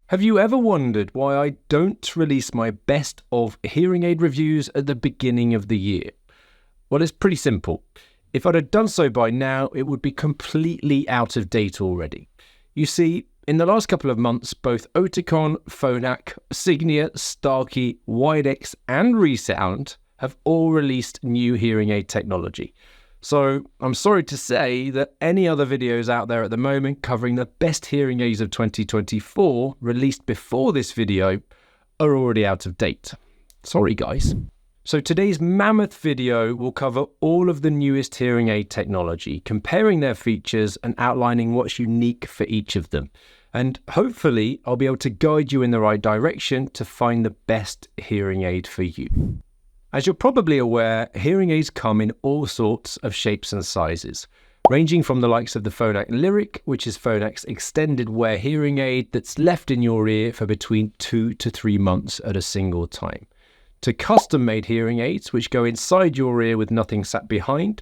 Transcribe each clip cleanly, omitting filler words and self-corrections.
Have you ever wondered why I don't release my best of hearing aid reviews at the beginning of the year? Well, it's pretty simple. If I'd have done so by now, it would be completely out of date already. You see, in the last couple of months, both Oticon, Phonak, Signia, Starkey, Widex and ReSound have all released new hearing aid technology. So I'm sorry to say that any other videos out there at the moment covering the best hearing aids of 2024 released before this video are already out of date. Sorry guys. So today's mammoth video will cover all of the newest hearing aid technology, comparing their features and outlining what's unique for each of them. And hopefully I'll be able to guide you in the right direction to find the best hearing aid for you. As you're probably aware, hearing aids come in all sorts of shapes and sizes, ranging from the likes of the Phonak Lyric, which is Phonak's extended wear hearing aid that's left in your ear for between 2 to 3 months at a single time, to custom-made hearing aids which go inside your ear with nothing sat behind,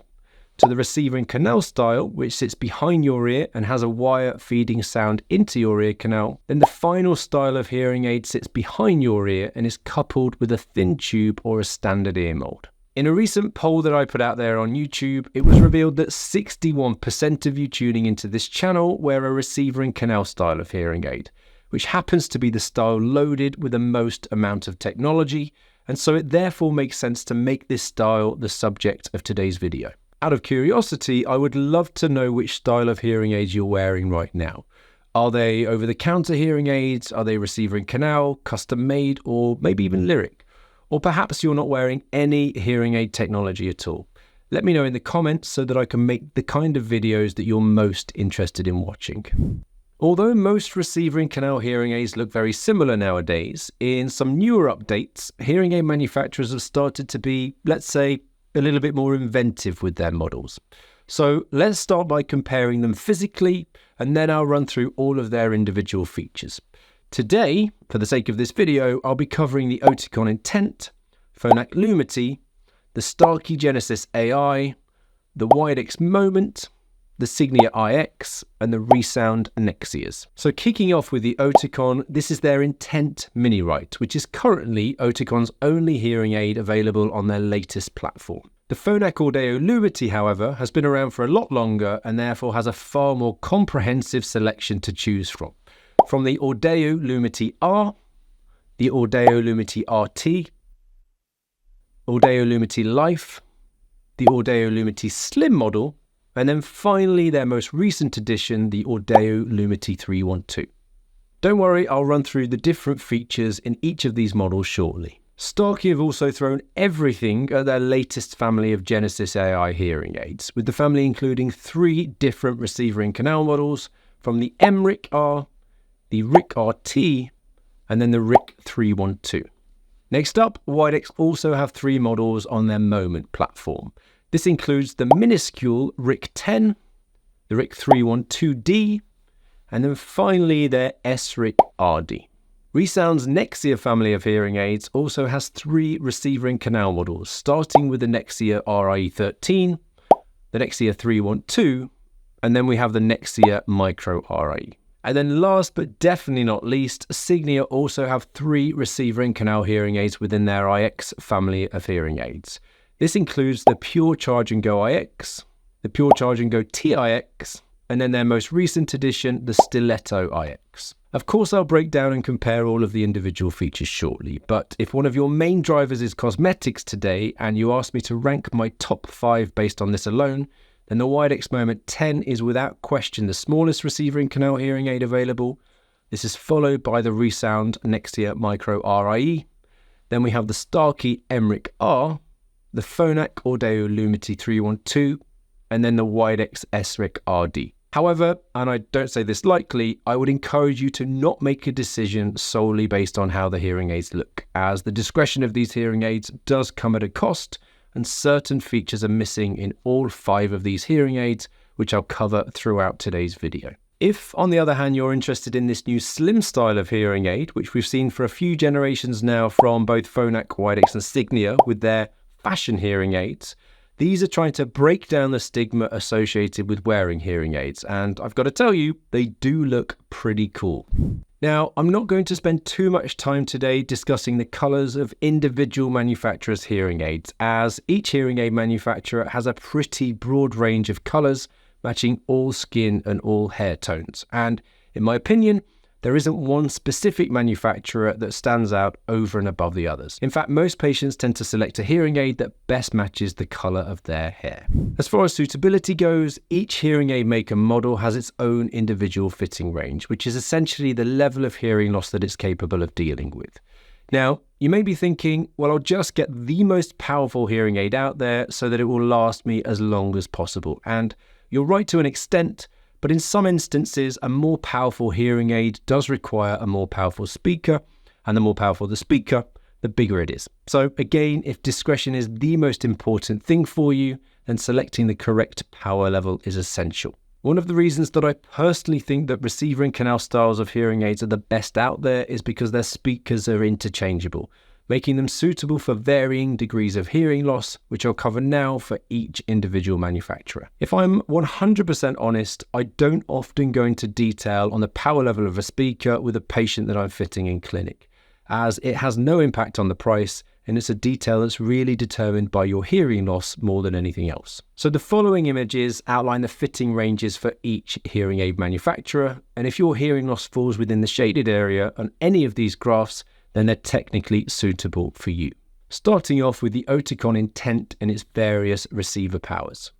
to the receiver in canal style, which sits behind your ear and has a wire feeding sound into your ear canal. Then the final style of hearing aid sits behind your ear and is coupled with a thin tube or a standard ear mold. In a recent poll that I put out there on YouTube, it was revealed that 61% of you tuning into this channel wear a receiver in canal style of hearing aid, which happens to be the style loaded with the most amount of technology, and so it therefore makes sense to make this style the subject of today's video. Out of curiosity, I would love to know which style of hearing aids you're wearing right now. Are they over-the-counter hearing aids? Are they receiver in canal, custom-made, or maybe even Lyric? Or perhaps you're not wearing any hearing aid technology at all. Let me know in the comments so that I can make the kind of videos that you're most interested in watching. Although most receiver in canal hearing aids look very similar nowadays, in some newer updates, hearing aid manufacturers have started to be, let's say, a little bit more inventive with their models. So let's start by comparing them physically, and then I'll run through all of their individual features. Today, for the sake of this video, I'll be covering the Oticon Intent, Phonak Lumity, the Starkey Genesis AI, the Widex Moment, the Signia IX, and the ReSound Nexias. So kicking off with the Oticon, this is their Intent Mini Right, which is currently Oticon's only hearing aid available on their latest platform. The Phonak Audio Lumity, however, has been around for a lot longer and therefore has a far more comprehensive selection to choose from. From the Audio Lumity R, the Audio Lumity RT, Audio Lumity Life, the Audio Lumity Slim model, and then finally their most recent addition, the Audio Lumity 312. Don't worry, I'll run through the different features in each of these models shortly. Starkey have also thrown everything at their latest family of Genesis AI hearing aids, with the family including 3 different receiver in canal models, from the MRIC R, the RIC RT, and then the RIC 312. Next up, Widex also have 3 models on their Moment platform. This includes the minuscule RIC 10, the RIC 312D, and then finally their SRIC RD. ReSound's Nexia family of hearing aids also has 3 receiver in canal models, starting with the Nexia RIE13, the Nexia 312, and then we have the Nexia Micro RIE. And then last but definitely not least, Signia also have 3 receiver in canal hearing aids within their IX family of hearing aids. This includes the Pure Charge and Go IX, the Pure Charge and Go TIX, and then their most recent addition, the Stiletto IX. Of course, I'll break down and compare all of the individual features shortly, but if one of your main drivers is cosmetics today, and you ask me to rank my top 5 based on this alone, then the Widex Moment 10 is without question the smallest receiver in canal hearing aid available. This is followed by the ReSound Nexia Micro RIE. Then we have the Starkey MRIC R, the Phonak Audio Lumity 312, and then the Widex SRIC RD. However, and I don't say this lightly, I would encourage you to not make a decision solely based on how the hearing aids look, as the discretion of these hearing aids does come at a cost, and certain features are missing in all 5 of these hearing aids, which I'll cover throughout today's video. If, on the other hand, you're interested in this new slim style of hearing aid, which we've seen for a few generations now from both Phonak, Widex and Signia with their fashion hearing aids, these are trying to break down the stigma associated with wearing hearing aids, and I've got to tell you, they do look pretty cool. Now, I'm not going to spend too much time today discussing the colours of individual manufacturers' hearing aids, as each hearing aid manufacturer has a pretty broad range of colours matching all skin and all hair tones. And in my opinion, there isn't one specific manufacturer that stands out over and above the others. In fact, most patients tend to select a hearing aid that best matches the colour of their hair. As far as suitability goes, each hearing aid make and model has its own individual fitting range, which is essentially the level of hearing loss that it's capable of dealing with. Now, you may be thinking, well, I'll just get the most powerful hearing aid out there so that it will last me as long as possible. And you're right to an extent, but in some instances, a more powerful hearing aid does require a more powerful speaker, and the more powerful the speaker, the bigger it is. So again, if discretion is the most important thing for you, then selecting the correct power level is essential. One of the reasons that I personally think that receiver and canal styles of hearing aids are the best out there is because their speakers are interchangeable, making them suitable for varying degrees of hearing loss, which I'll cover now for each individual manufacturer. If I'm 100% honest, I don't often go into detail on the power level of a speaker with a patient that I'm fitting in clinic, as it has no impact on the price, and it's a detail that's really determined by your hearing loss more than anything else. So the following images outline the fitting ranges for each hearing aid manufacturer, and if your hearing loss falls within the shaded area on any of these graphs, then they're technically suitable for you. Starting off with the Oticon Intent and its various receiver powers.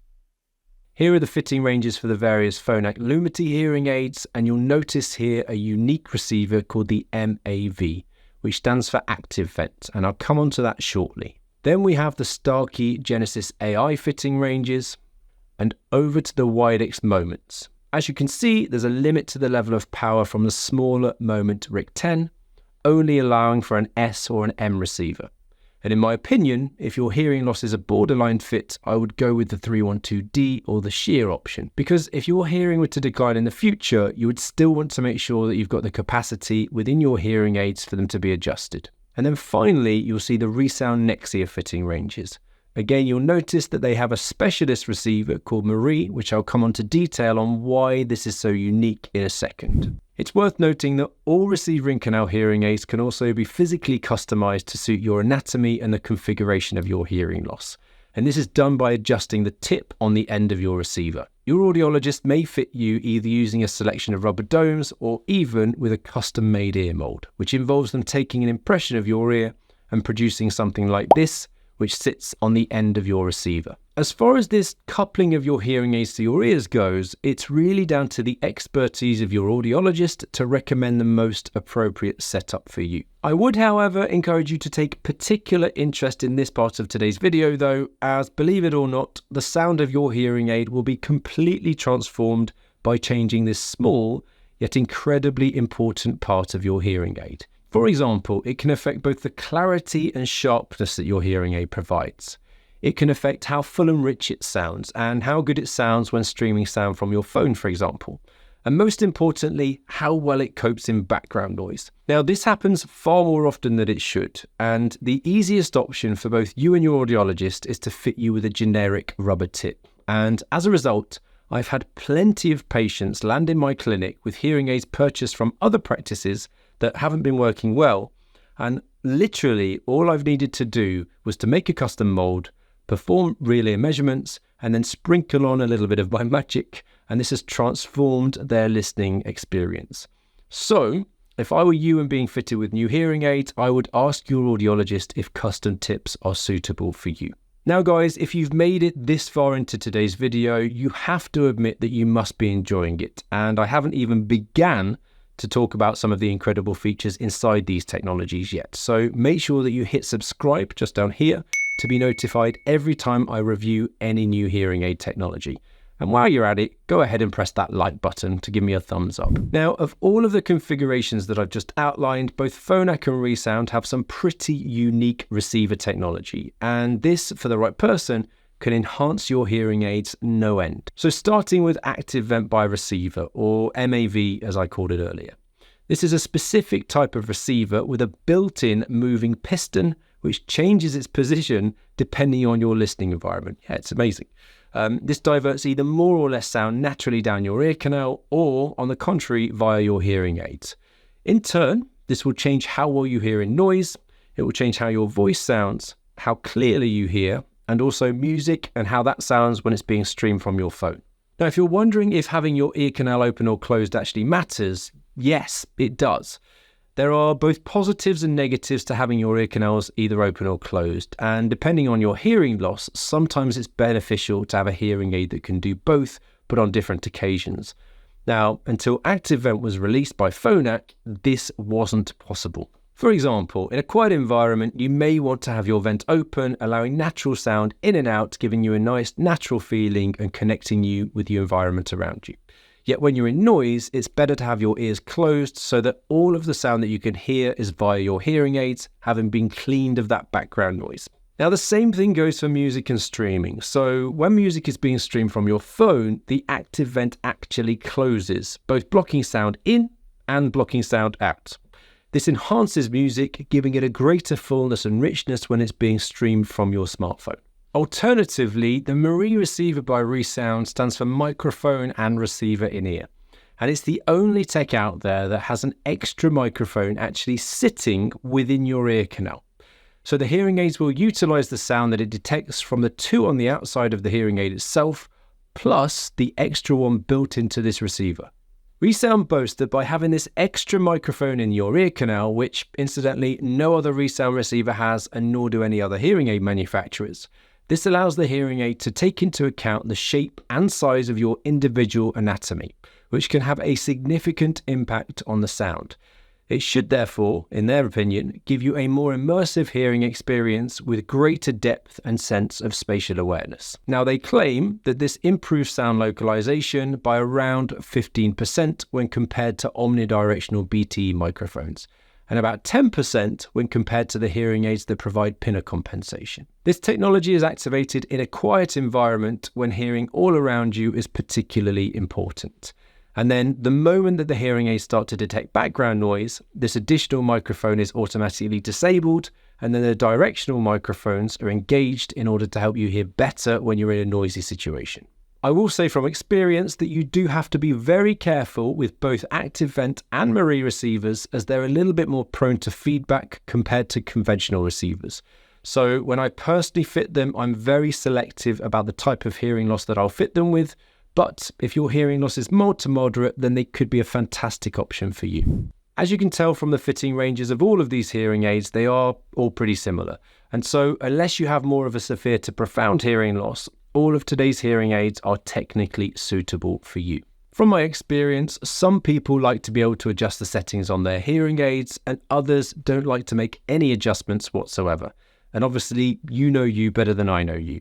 Here are the fitting ranges for the various Phonak Lumity hearing aids, and you'll notice here a unique receiver called the MAV, which stands for Active Vent, and I'll come on to that shortly. Then we have the Starkey Genesis AI fitting ranges, and over to the Widex Moments. As you can see, there's a limit to the level of power from the smaller Moment RIC-10, only allowing for an S or an M receiver. And in my opinion, if your hearing loss is a borderline fit, I would go with the 312D or the shear option. Because if your hearing were to decline in the future, you would still want to make sure that you've got the capacity within your hearing aids for them to be adjusted. And then finally, you'll see the ReSound Nexia fitting ranges. Again, you'll notice that they have a specialist receiver called Marie, which I'll come on to detail on why this is so unique in a second. It's worth noting that all receiver and canal hearing aids can also be physically customized to suit your anatomy and the configuration of your hearing loss. And this is done by adjusting the tip on the end of your receiver. Your audiologist may fit you either using a selection of rubber domes or even with a custom-made ear mold, which involves them taking an impression of your ear and producing something like this, which sits on the end of your receiver. As far as this coupling of your hearing aids to your ears goes, it's really down to the expertise of your audiologist to recommend the most appropriate setup for you. I would, however, encourage you to take particular interest in this part of today's video though, as believe it or not, the sound of your hearing aid will be completely transformed by changing this small, yet incredibly important part of your hearing aid. For example, it can affect both the clarity and sharpness that your hearing aid provides. It can affect how full and rich it sounds and how good it sounds when streaming sound from your phone, for example. And most importantly, how well it copes in background noise. Now, this happens far more often than it should, and the easiest option for both you and your audiologist is to fit you with a generic rubber tip. And as a result, I've had plenty of patients land in my clinic with hearing aids purchased from other practices that haven't been working well, and literally all I've needed to do was to make a custom mold, perform real ear measurements, and then sprinkle on a little bit of my magic, and this has transformed their listening experience. So if I were you and being fitted with new hearing aids, I would ask your audiologist if custom tips are suitable for you. Now guys, if you've made it this far into today's video, you have to admit that you must be enjoying it, and I haven't even began to talk about some of the incredible features inside these technologies yet. So make sure that you hit subscribe just down here to be notified every time I review any new hearing aid technology. And while you're at it, go ahead and press that like button to give me a thumbs up. Now, of all of the configurations that I've just outlined, both Phonak and ReSound have some pretty unique receiver technology, and this, for the right person, can enhance your hearing aids no end. So starting with Active Vent by Receiver, or MAV as I called it earlier. This is a specific type of receiver with a built-in moving piston which changes its position depending on your listening environment. Yeah, it's amazing. This diverts either more or less sound naturally down your ear canal or, on the contrary, via your hearing aids. In turn, this will change how well you hear in noise, it will change how your voice sounds, how clearly you hear, and also music and how that sounds when it's being streamed from your phone. Now, if you're wondering if having your ear canal open or closed actually matters, yes, it does. There are both positives and negatives to having your ear canals either open or closed, and depending on your hearing loss, sometimes it's beneficial to have a hearing aid that can do both, but on different occasions. Now, until Active Vent was released by Phonak, this wasn't possible. For example, in a quiet environment, you may want to have your vent open, allowing natural sound in and out, giving you a nice natural feeling and connecting you with the environment around you. Yet when you're in noise, it's better to have your ears closed so that all of the sound that you can hear is via your hearing aids, having been cleaned of that background noise. Now, the same thing goes for music and streaming. So when music is being streamed from your phone, the Active Vent actually closes, both blocking sound in and blocking sound out. This enhances music, giving it a greater fullness and richness when it's being streamed from your smartphone. Alternatively, the MIRI receiver by ReSound stands for microphone and receiver in ear. And it's the only tech out there that has an extra microphone actually sitting within your ear canal. So the hearing aids will utilize the sound that it detects from the two on the outside of the hearing aid itself, plus the extra one built into this receiver. ReSound boasts that by having this extra microphone in your ear canal, which incidentally no other ReSound receiver has and nor do any other hearing aid manufacturers, this allows the hearing aid to take into account the shape and size of your individual anatomy, which can have a significant impact on the sound. It should therefore, in their opinion, give you a more immersive hearing experience with greater depth and sense of spatial awareness. Now, they claim that this improves sound localization by around 15% when compared to omnidirectional BTE microphones, and about 10% when compared to the hearing aids that provide pinna compensation. This technology is activated in a quiet environment when hearing all around you is particularly important. And then the moment that the hearing aids start to detect background noise, this additional microphone is automatically disabled, and then the directional microphones are engaged in order to help you hear better when you're in a noisy situation. I will say from experience that you do have to be very careful with both Active Vent and MIRI receivers, as they're a little bit more prone to feedback compared to conventional receivers. So when I personally fit them, I'm very selective about the type of hearing loss that I'll fit them with. But if your hearing loss is mild to moderate, then they could be a fantastic option for you. As you can tell from the fitting ranges of all of these hearing aids, they are all pretty similar. And so unless you have more of a severe to profound hearing loss, all of today's hearing aids are technically suitable for you. From my experience, some people like to be able to adjust the settings on their hearing aids, and others don't like to make any adjustments whatsoever. And obviously, you know you better than I know you.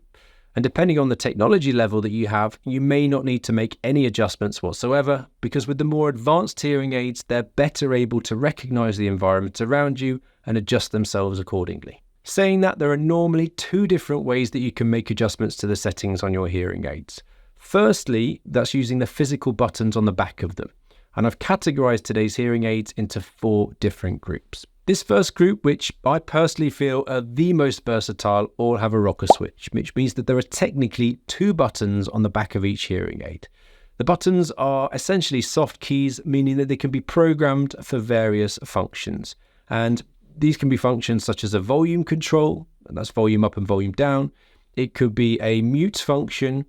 And depending on the technology level that you have, you may not need to make any adjustments whatsoever, because with the more advanced hearing aids, they're better able to recognize the environment around you and adjust themselves accordingly. Saying that, there are normally two different ways that you can make adjustments to the settings on your hearing aids. Firstly, that's using the physical buttons on the back of them. And I've categorized today's hearing aids into 4 different groups. This first group, which I personally feel are the most versatile, all have a rocker switch, which means that there are technically 2 buttons on the back of each hearing aid. The buttons are essentially soft keys, meaning that they can be programmed for various functions. And these can be functions such as a volume control, and that's volume up and volume down. It could be a mute function.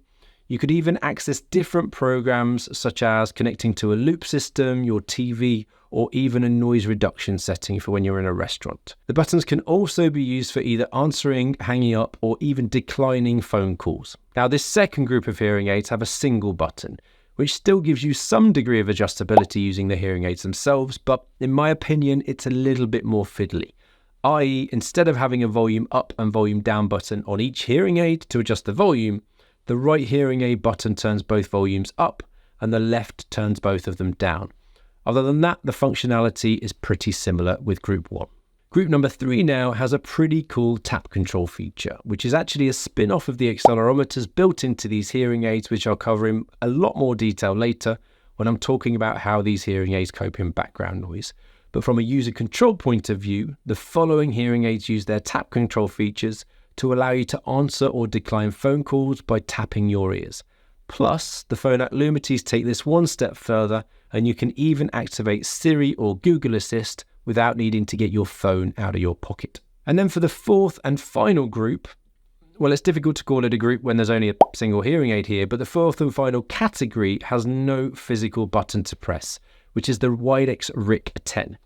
You could even access different programs such as connecting to a loop system, your TV, or even a noise reduction setting for when you're in a restaurant. The buttons can also be used for either answering, hanging up, or even declining phone calls. Now, this second group of hearing aids have a single button, which still gives you some degree of adjustability using the hearing aids themselves, but in my opinion, it's a little bit more fiddly. i.e., instead of having a volume up and volume down button on each hearing aid to adjust the volume, the right hearing aid button turns both volumes up and the left turns both of them down. Other than that, the functionality is pretty similar with Group 1. Group number 3 now has a pretty cool tap control feature, which is actually a spin-off of the accelerometers built into these hearing aids, which I'll cover in a lot more detail later when I'm talking about how these hearing aids cope in background noise. But from a user control point of view, the following hearing aids use their tap control features to allow you to answer or decline phone calls by tapping your ears. Plus, the Phonak Lumities take this one step further and you can even activate Siri or Google Assist without needing to get your phone out of your pocket. And then for the fourth and final group, well, it's difficult to call it a group when there's only a single hearing aid here, but the fourth and final category has no physical button to press, which is the Widex RIC10.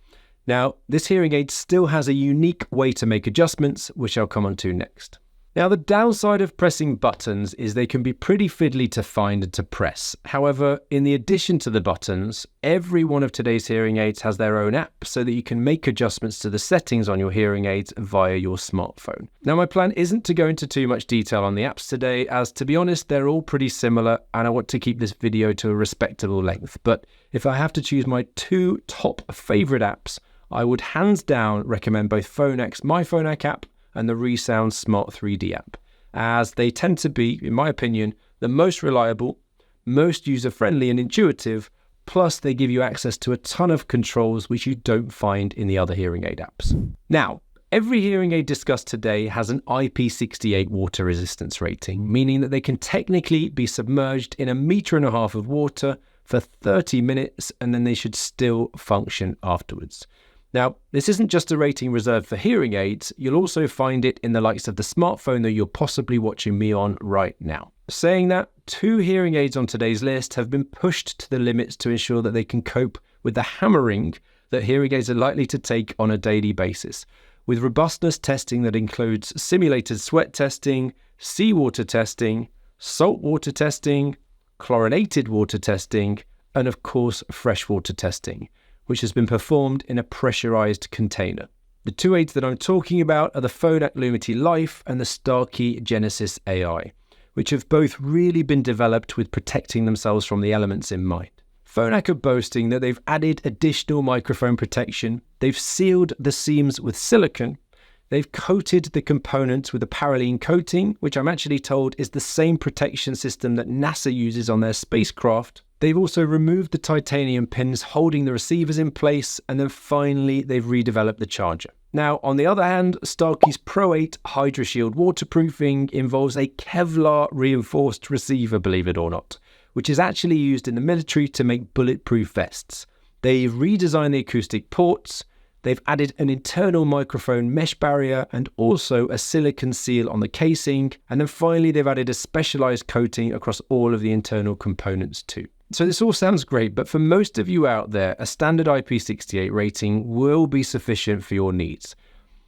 Now, this hearing aid still has a unique way to make adjustments, which I'll come on to next. Now, the downside of pressing buttons is they can be pretty fiddly to find and to press. However, in the addition to the buttons, every one of today's hearing aids has their own app so that you can make adjustments to the settings on your hearing aids via your smartphone. Now, my plan isn't to go into too much detail on the apps today, as to be honest, they're all pretty similar and I want to keep this video to a respectable length. But if I have to choose my two top favorite apps, I would hands down recommend both Phonak's My Phonak app and the ReSound Smart 3D app, as they tend to be, in my opinion, the most reliable, most user-friendly and intuitive, plus they give you access to a ton of controls which you don't find in the other hearing aid apps. Now, every hearing aid discussed today has an IP68 water resistance rating, meaning that they can technically be submerged in 1.5 meters of water for 30 minutes and then they should still function afterwards. Now, this isn't just a rating reserved for hearing aids, you'll also find it in the likes of the smartphone that you're possibly watching me on right now. Saying that, 2 hearing aids on today's list have been pushed to the limits to ensure that they can cope with the hammering that hearing aids are likely to take on a daily basis, with robustness testing that includes simulated sweat testing, seawater testing, saltwater testing, chlorinated water testing, and of course freshwater testing, which has been performed in a pressurized container. The 2 aids that I'm talking about are the Phonak Lumity Life and the Starkey Genesis AI, which have both really been developed with protecting themselves from the elements in mind. Phonak are boasting that they've added additional microphone protection, they've sealed the seams with silicone, they've coated the components with a paraline coating, which I'm actually told is the same protection system that NASA uses on their spacecraft. They've also removed the titanium pins holding the receivers in place, and then finally they've redeveloped the charger. Now, on the other hand, Starkey's Pro 8 Hydra Shield waterproofing involves a Kevlar reinforced receiver, believe it or not, which is actually used in the military to make bulletproof vests. They've redesigned the acoustic ports, they've added an internal microphone mesh barrier and also a silicone seal on the casing, and then finally they've added a specialized coating across all of the internal components too. So this all sounds great, but for most of you out there, a standard IP68 rating will be sufficient for your needs.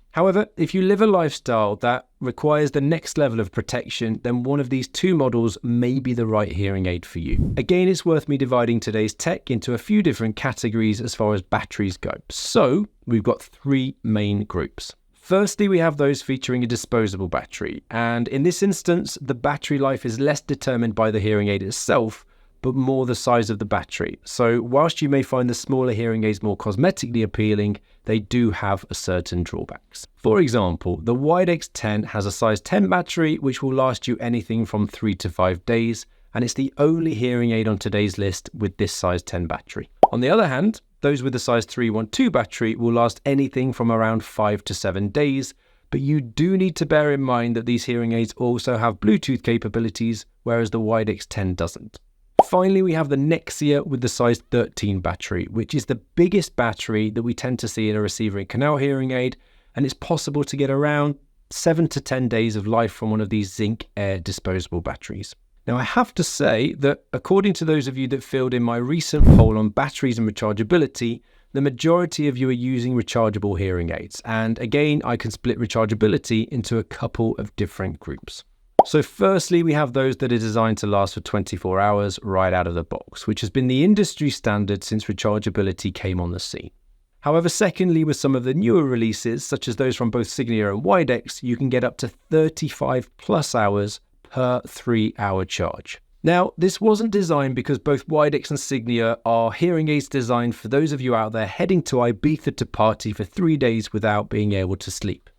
However, if you live a lifestyle that requires the next level of protection, then one of these 2 models may be the right hearing aid for you. Again, it's worth me dividing today's tech into a few different categories as far as batteries go. So we've got 3 main groups. Firstly, we have those featuring a disposable battery, and in this instance, the battery life is less determined by the hearing aid itself, but more the size of the battery. So whilst you may find the smaller hearing aids more cosmetically appealing, they do have certain drawbacks. For example, the Widex 10 has a size 10 battery, which will last you anything from 3 to 5 days, and it's the only hearing aid on today's list with this size 10 battery. On the other hand, those with the size 312 battery will last anything from around 5 to 7 days, but you do need to bear in mind that these hearing aids also have Bluetooth capabilities, whereas the Widex 10 doesn't. Finally, we have the Nexia with the size 13 battery, which is the biggest battery that we tend to see in a receiver and canal hearing aid, and it's possible to get around 7 to 10 days of life from one of these Zinc Air disposable batteries. Now, I have to say that according to those of you that filled in my recent poll on batteries and rechargeability, the majority of you are using rechargeable hearing aids. And again, I can split rechargeability into a couple of different groups. So firstly, we have those that are designed to last for 24 hours right out of the box, which has been the industry standard since rechargeability came on the scene. However, secondly, with some of the newer releases, such as those from both Signia and Widex, you can get up to 35 plus hours per 3-hour charge. Now, this wasn't designed because both Widex and Signia are hearing aids designed for those of you out there heading to Ibiza to party for 3 days without being able to sleep.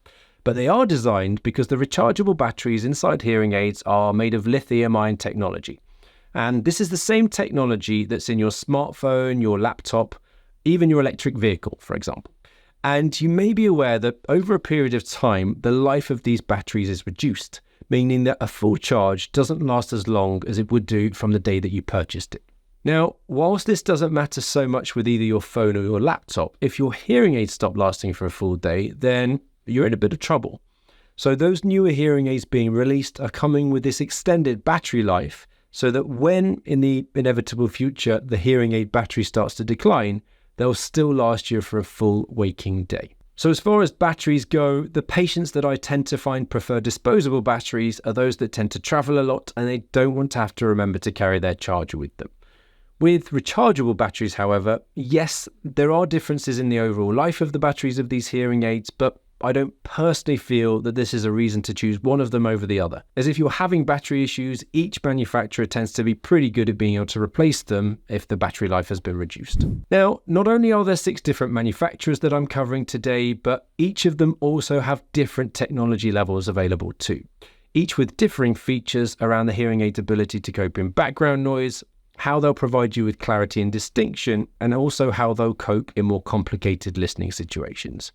But they are designed because the rechargeable batteries inside hearing aids are made of lithium-ion technology. And this is the same technology that's in your smartphone, your laptop, even your electric vehicle, for example. And you may be aware that over a period of time, the life of these batteries is reduced, meaning that a full charge doesn't last as long as it would do from the day that you purchased it. Now, whilst this doesn't matter so much with either your phone or your laptop, if your hearing aids stop lasting for a full day, then you're in a bit of trouble. So those newer hearing aids being released are coming with this extended battery life, so that when in the inevitable future the hearing aid battery starts to decline, they'll still last you for a full waking day. So as far as batteries go, the patients that I tend to find prefer disposable batteries are those that tend to travel a lot and they don't want to have to remember to carry their charger with them. With rechargeable batteries, however, yes, there are differences in the overall life of the batteries of these hearing aids, but I don't personally feel that this is a reason to choose one of them over the other. As if you're having battery issues, each manufacturer tends to be pretty good at being able to replace them if the battery life has been reduced. Now, not only are there 6 different manufacturers that I'm covering today, but each of them also have different technology levels available too, each with differing features around the hearing aid's ability to cope in background noise, how they'll provide you with clarity and distinction, and also how they'll cope in more complicated listening situations.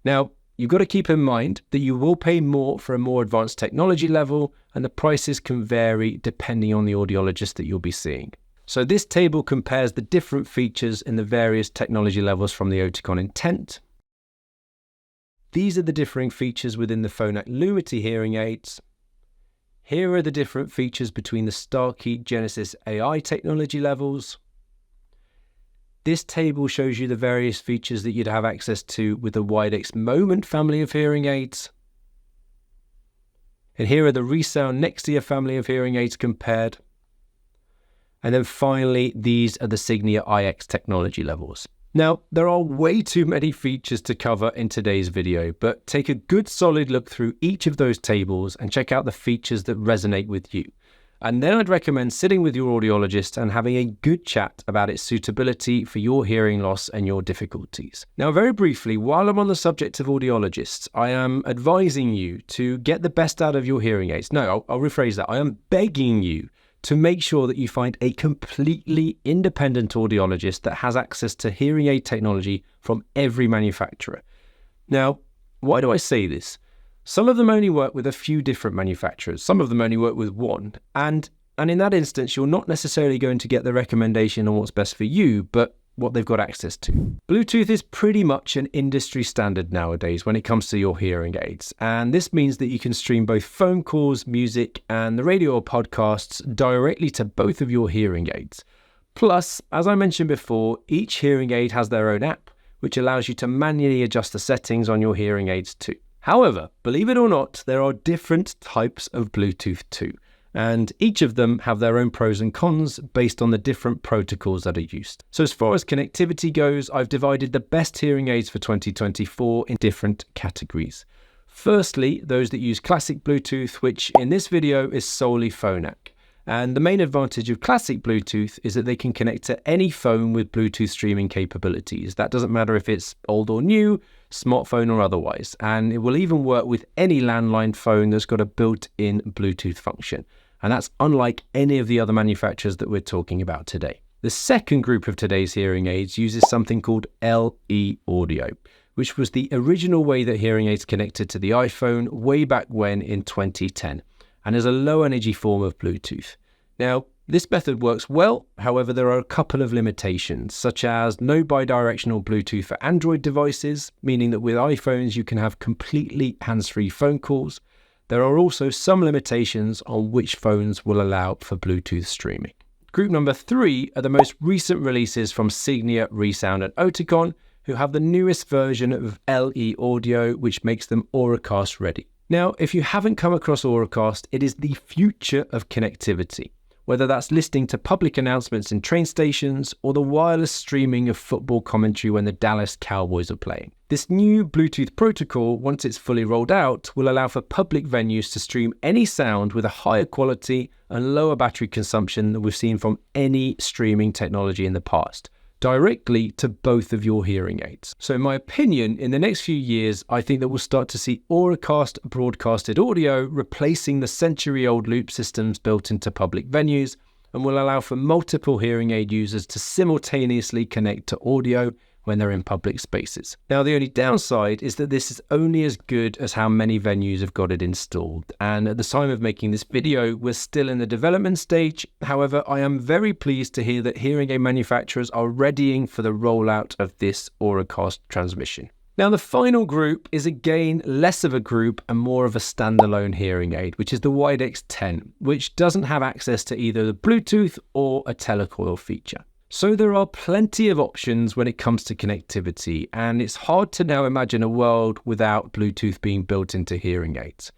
Now, you've got to keep in mind that you will pay more for a more advanced technology level, and the prices can vary depending on the audiologist that you'll be seeing. So this table compares the different features in the various technology levels from the Oticon Intent. These are the differing features within the Phonak Lumity hearing aids. Here are the different features between the Starkey Genesis AI technology levels. This table shows you the various features that you'd have access to with the Widex Moment family of hearing aids. And here are the ReSound Nextia family of hearing aids compared. And then finally, these are the Signia iX technology levels. Now, there are way too many features to cover in today's video, but take a good solid look through each of those tables and check out the features that resonate with you. And then I'd recommend sitting with your audiologist and having a good chat about its suitability for your hearing loss and your difficulties. Now, very briefly, while I'm on the subject of audiologists, I am advising you to get the best out of your hearing aids. No, I'll rephrase that. I am begging you to make sure that you find a completely independent audiologist that has access to hearing aid technology from every manufacturer. Now, why do I say this? Some of them only work with a few different manufacturers. Some of them only work with one. And in that instance, you're not necessarily going to get the recommendation on what's best for you, but what they've got access to. Bluetooth is pretty much an industry standard nowadays when it comes to your hearing aids. And this means that you can stream both phone calls, music, and the radio or podcasts directly to both of your hearing aids. Plus, as I mentioned before, each hearing aid has their own app, which allows you to manually adjust the settings on your hearing aids too. However, believe it or not, there are different types of Bluetooth too, and each of them have their own pros and cons based on the different protocols that are used. So as far as connectivity goes, I've divided the best hearing aids for 2024 in different categories. Firstly, those that use classic Bluetooth, which in this video is solely Phonak. And the main advantage of classic Bluetooth is that they can connect to any phone with Bluetooth streaming capabilities. That doesn't matter if it's old or new, smartphone or otherwise. And it will even work with any landline phone that's got a built-in Bluetooth function. And that's unlike any of the other manufacturers that we're talking about today. The second group of today's hearing aids uses something called LE audio, which was the original way that hearing aids connected to the iPhone way back when in 2010. And is a low energy form of Bluetooth. Now, this method works well, however, there are a couple of limitations, such as no bidirectional Bluetooth for Android devices, meaning that with iPhones you can have completely hands-free phone calls. There are also some limitations on which phones will allow for Bluetooth streaming. Group number 3 are the most recent releases from Signia, ReSound and Oticon, who have the newest version of LE audio, which makes them Auracast ready. Now, if you haven't come across Auracast, it is the future of connectivity, whether that's listening to public announcements in train stations or the wireless streaming of football commentary when the Dallas Cowboys are playing. This new Bluetooth protocol, once it's fully rolled out, will allow for public venues to stream any sound with a higher quality and lower battery consumption than we've seen from any streaming technology in the past, directly to both of your hearing aids. So in my opinion, in the next few years, I think that we'll start to see Auracast broadcasted audio replacing the century-old loop systems built into public venues, and will allow for multiple hearing aid users to simultaneously connect to audio when they're in public spaces. Now, the only downside is that this is only as good as how many venues have got it installed. And at the time of making this video, we're still in the development stage. However, I am very pleased to hear that hearing aid manufacturers are readying for the rollout of this Auracast transmission. Now, the final group is again less of a group and more of a standalone hearing aid, which is the Widex 10, which doesn't have access to either the Bluetooth or a telecoil feature. So there are plenty of options when it comes to connectivity, and it's hard to now imagine a world without Bluetooth being built into hearing aids.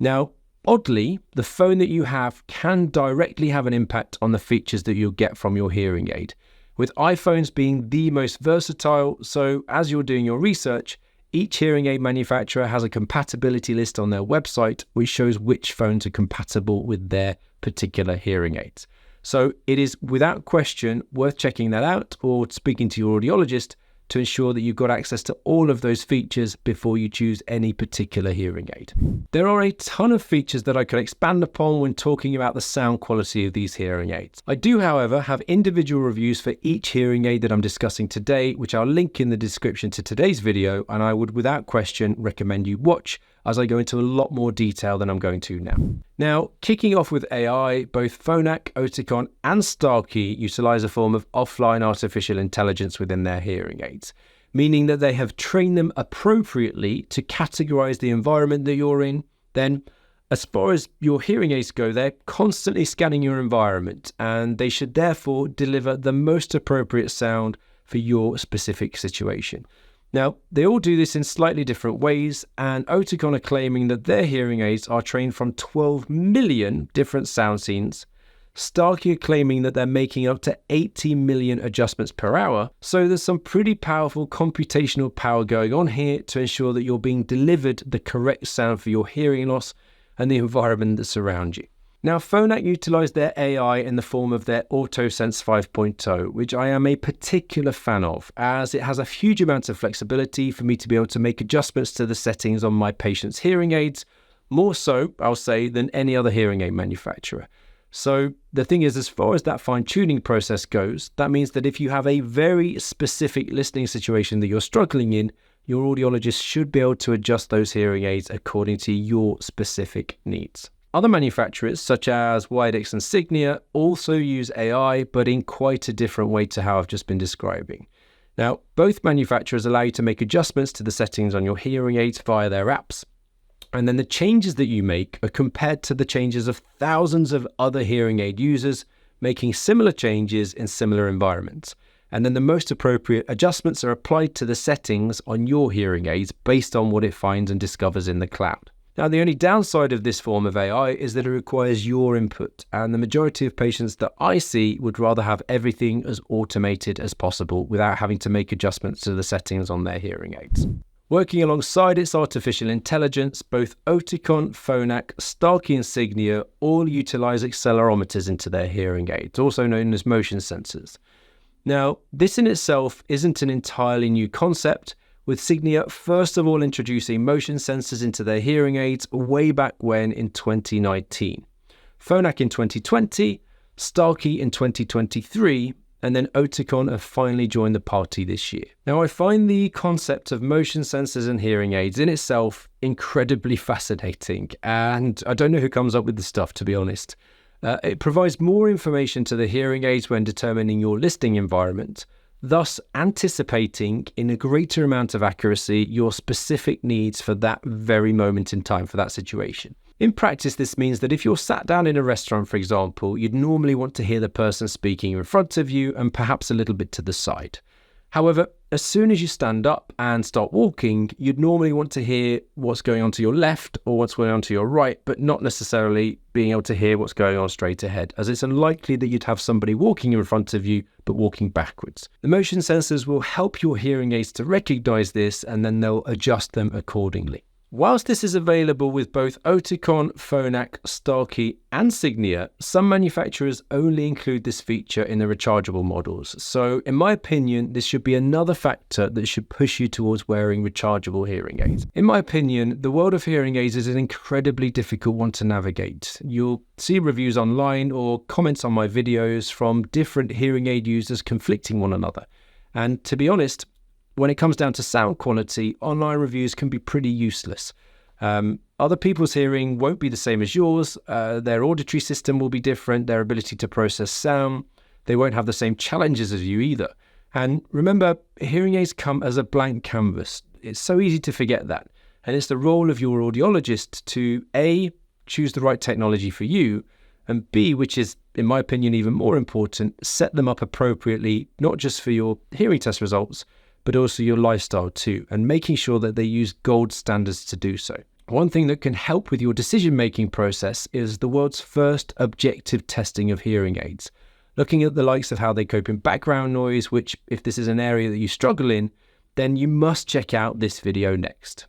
Now, oddly, the phone that you have can directly have an impact on the features that you'll get from your hearing aid, with iPhones being the most versatile. So as you're doing your research, each hearing aid manufacturer has a compatibility list on their website which shows which phones are compatible with their particular hearing aids. So it is without question worth checking that out or speaking to your audiologist to ensure that you've got access to all of those features before you choose any particular hearing aid. There are a ton of features that I could expand upon when talking about the sound quality of these hearing aids. I do, however, have individual reviews for each hearing aid that I'm discussing today, which I'll link in the description to today's video, and I would without question recommend you watch as I go into a lot more detail than I'm going to now. Now, kicking off with AI, both Phonak, Oticon and Starkey utilize a form of offline artificial intelligence within their hearing aids, meaning that they have trained them appropriately to categorize the environment that you're in. Then, as far as your hearing aids go, they're constantly scanning your environment, and they should therefore deliver the most appropriate sound for your specific situation. Now, they all do this in slightly different ways, and Oticon are claiming that their hearing aids are trained from 12 million different sound scenes. Starkey are claiming that they're making up to 80 million adjustments per hour, so there's some pretty powerful computational power going on here to ensure that you're being delivered the correct sound for your hearing loss and the environment that surrounds you. Now, Phonak utilise their AI in the form of their AutoSense 5.0, which I am a particular fan of, as it has a huge amount of flexibility for me to be able to make adjustments to the settings on my patient's hearing aids, more so, I'll say, than any other hearing aid manufacturer. So the thing is, as far as that fine-tuning process goes, that means that if you have a very specific listening situation that you're struggling in, your audiologist should be able to adjust those hearing aids according to your specific needs. Other manufacturers, such as Widex and Signia, also use AI, but in quite a different way to how I've just been describing. Now, both manufacturers allow you to make adjustments to the settings on your hearing aids via their apps, and then the changes that you make are compared to the changes of thousands of other hearing aid users, making similar changes in similar environments. And then the most appropriate adjustments are applied to the settings on your hearing aids based on what it finds and discovers in the cloud. Now, the only downside of this form of AI is that it requires your input, and the majority of patients that I see would rather have everything as automated as possible without having to make adjustments to the settings on their hearing aids. Working alongside its artificial intelligence, both Oticon, Phonak, Starkey and Signia all utilize accelerometers into their hearing aids, also known as motion sensors. Now, this in itself isn't an entirely new concept, with Signia first of all introducing motion sensors into their hearing aids way back when in 2019. Phonak in 2020, Starkey in 2023, and then Oticon have finally joined the party this year. Now, I find the concept of motion sensors and hearing aids in itself incredibly fascinating, and I don't know who comes up with the stuff, to be honest. It provides more information to the hearing aids when determining your listening environment, thus anticipating in a greater amount of accuracy your specific needs for that very moment in time for that situation. In practice, this means that if you're sat down in a restaurant, for example, you'd normally want to hear the person speaking in front of you and perhaps a little bit to the side. However, as soon as you stand up and start walking, you'd normally want to hear what's going on to your left or what's going on to your right, but not necessarily being able to hear what's going on straight ahead, as it's unlikely that you'd have somebody walking in front of you, but walking backwards. The motion sensors will help your hearing aids to recognize this, and then they'll adjust them accordingly. Whilst this is available with both Oticon, Phonak, Starkey and Signia, some manufacturers only include this feature in the rechargeable models. So in my opinion, this should be another factor that should push you towards wearing rechargeable hearing aids. In my opinion, the world of hearing aids is an incredibly difficult one to navigate. You'll see reviews online or comments on my videos from different hearing aid users conflicting one another. And to be honest, When it comes down to sound quality, online reviews can be pretty useless. Other people's hearing won't be the same as yours. Their auditory system will be different. Their ability to process sound, they won't have the same challenges as you either. And remember, hearing aids come as a blank canvas. It's so easy to forget that. And it's the role of your audiologist to A, choose the right technology for you, and B, which is, in my opinion, even more important, set them up appropriately, not just for your hearing test results, but also your lifestyle too, and making sure that they use gold standards to do so. One thing that can help with your decision-making process is the world's first objective testing of hearing aids, looking at the likes of how they cope in background noise, which, if this is an area that you struggle in, then you must check out this video next.